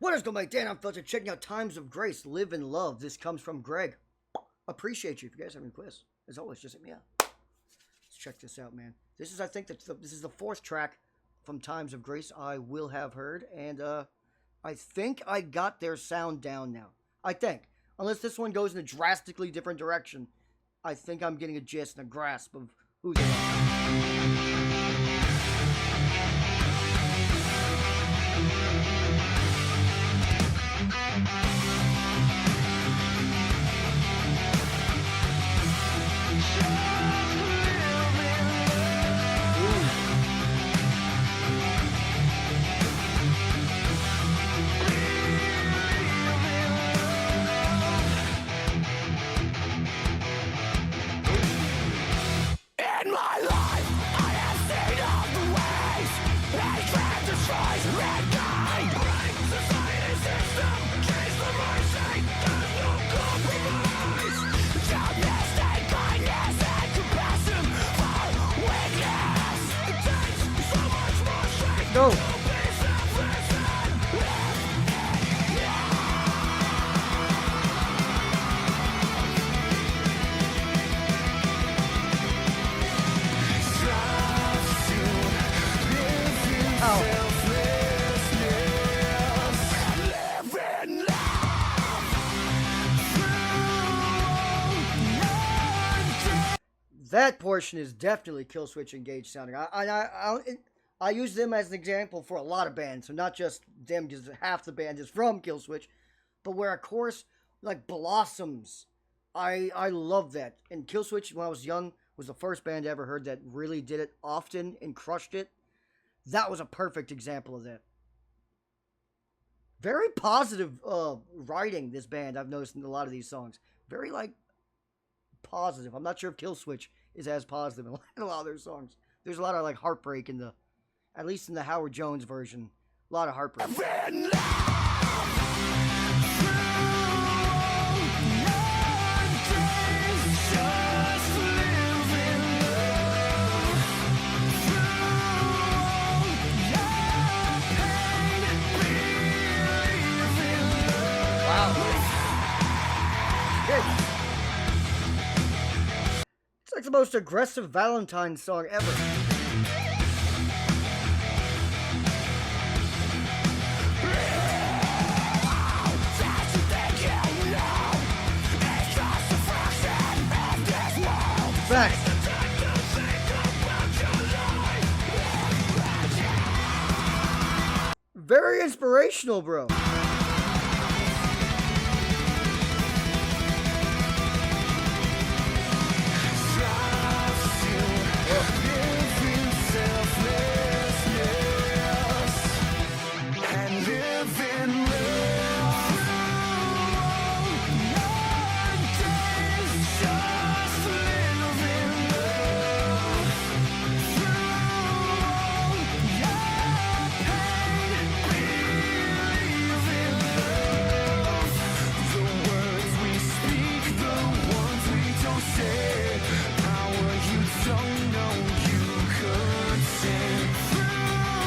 What is going on, Dan? Unfiltered, checking out Times of Grace, Live in Love. This comes from Greg. Appreciate you. If you guys have any quiz, as always, just hit me up. Let's check this out, man. This is, I think, this is the fourth track from Times of Grace I will have heard, and I think I got their sound down now. I think. Unless this one goes in a drastically different direction, I think I'm getting a gist and a grasp of who they are. Go. That portion is definitely Killswitch Engage sounding. I use them as an example for a lot of bands, so not just them, because half the band is from Killswitch, but where a chorus like blossoms. I love that. And Killswitch, when I was young, was the first band I ever heard that really did it often and crushed it. That was a perfect example of that. Very positive writing, this band, I've noticed in a lot of these songs. Very, like, positive. I'm not sure if Killswitch is as positive in a lot of their songs. There's a lot of, like, heartbreak in the... At least in the Howard Jones version. A lot of heartbreak. Wow. It's like the most aggressive Valentine's song ever. Facts. Very inspirational, bro.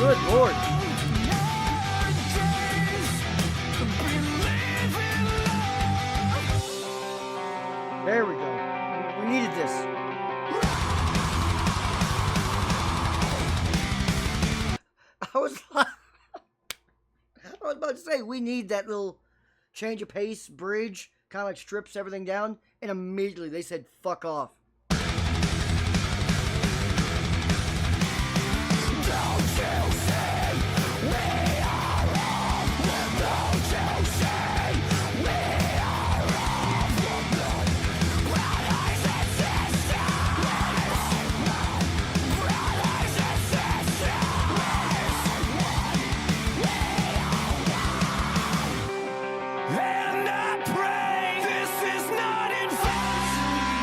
Good Lord. There we go. We needed this. I was about to say, we need that little change of pace bridge, kind of like strips everything down, and immediately they said, fuck off.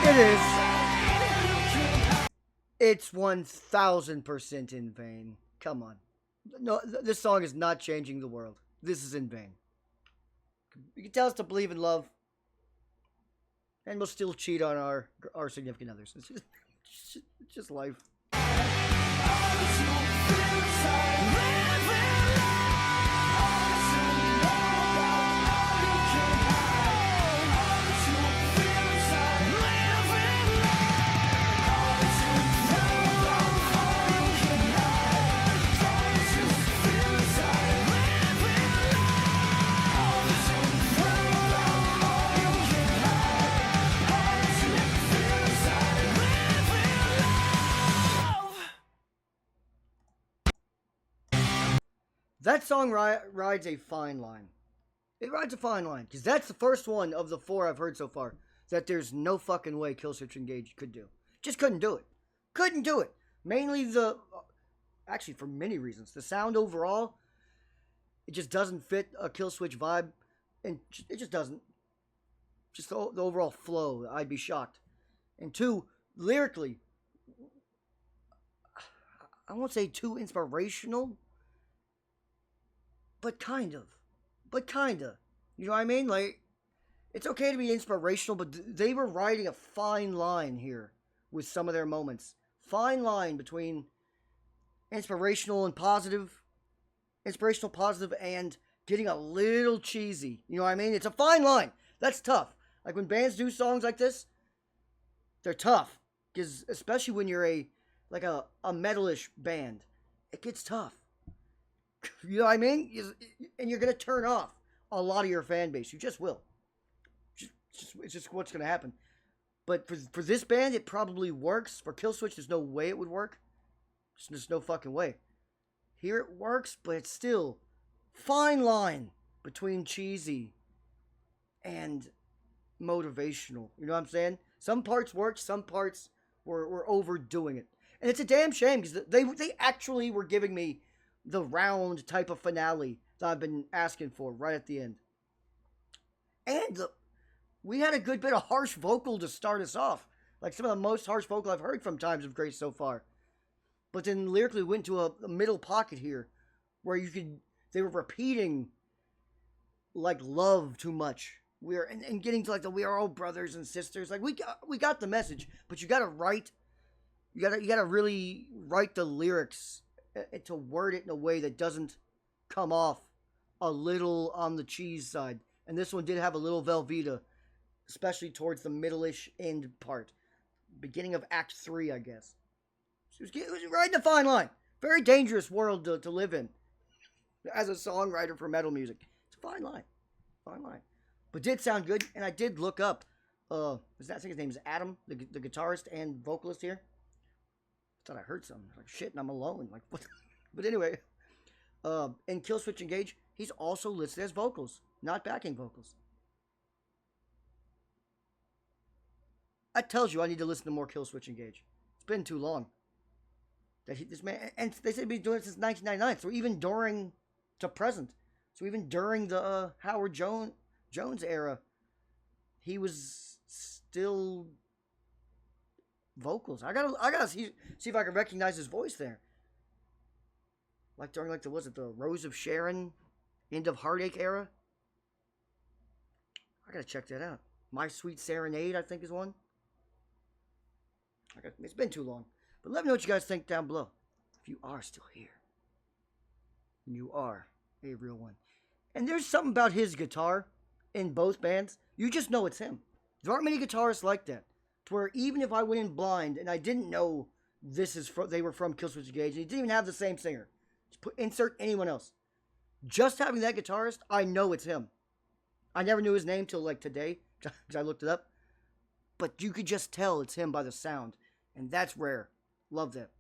It is. It's 1000% in vain. Come on. No, this song is not changing the world. This is in vain. You can tell us to believe in love, and we'll still cheat on our significant others. It's just life. That song rides a fine line. It rides a fine line because that's the first one of the 4 I've heard so far that there's no fucking way Killswitch Engage could do. Just couldn't do it. Couldn't do it. Mainly actually for many reasons. The sound overall, it just doesn't fit a Killswitch vibe, and it just doesn't. Just the overall flow, I'd be shocked. And 2, lyrically, I won't say too inspirational, but kind of. You know what I mean? Like, it's okay to be inspirational, but they were riding a fine line here with some of their moments. Fine line between inspirational, positive, and getting a little cheesy. You know what I mean? It's a fine line. That's tough. Like, when bands do songs like this, they're tough. Because especially when you're a metalish band, it gets tough. You know what I mean? And you're going to turn off a lot of your fan base. You just will. It's just what's going to happen. But for this band, it probably works. For Killswitch, there's no way it would work. There's no fucking way. Here it works, but it's still fine line between cheesy and motivational. You know what I'm saying? Some parts worked, some parts were overdoing it. And it's a damn shame because they actually were giving me the round type of finale that I've been asking for right at the end. And we had a good bit of harsh vocal to start us off. Like some of the most harsh vocal I've heard from Times of Grace so far. But then lyrically went to a middle pocket here where they were repeating like love too much. And getting to like we are all brothers and sisters. Like we got the message, but you gotta really write the lyrics to word it in a way that doesn't come off a little on the cheese side. And this one did have a little Velveeta, especially towards the middle-ish end part. Beginning of Act 3, I guess. It was riding a fine line. Very dangerous world to live in as a songwriter for metal music. It's a fine line. Fine line. But did sound good, and I did look up, I think his name is Adam, the guitarist and vocalist here. I thought I heard something. Like, shit, and I'm alone. Like, what? But anyway, in Killswitch Engage, he's also listed as vocals, not backing vocals. That tells you I need to listen to more Killswitch Engage. It's been too long. This man, and they said he's been doing it since 1999, so even during to present. So even during the Howard Jones era, he was still vocals. I gotta see if I can recognize his voice there. Like during the Rose of Sharon, End of Heartache era. I gotta check that out. My Sweet Serenade, I think, is one. It's been too long. But let me know what you guys think down below. If you are still here. And you are a real one. And there's something about his guitar in both bands. You just know it's him. There aren't many guitarists like that. To where even if I went in blind and I didn't know they were from Killswitch Engage, and he didn't even have the same singer. Just insert anyone else. Just having that guitarist, I know it's him. I never knew his name till like today, because I looked it up. But you could just tell it's him by the sound. And that's rare. Love that.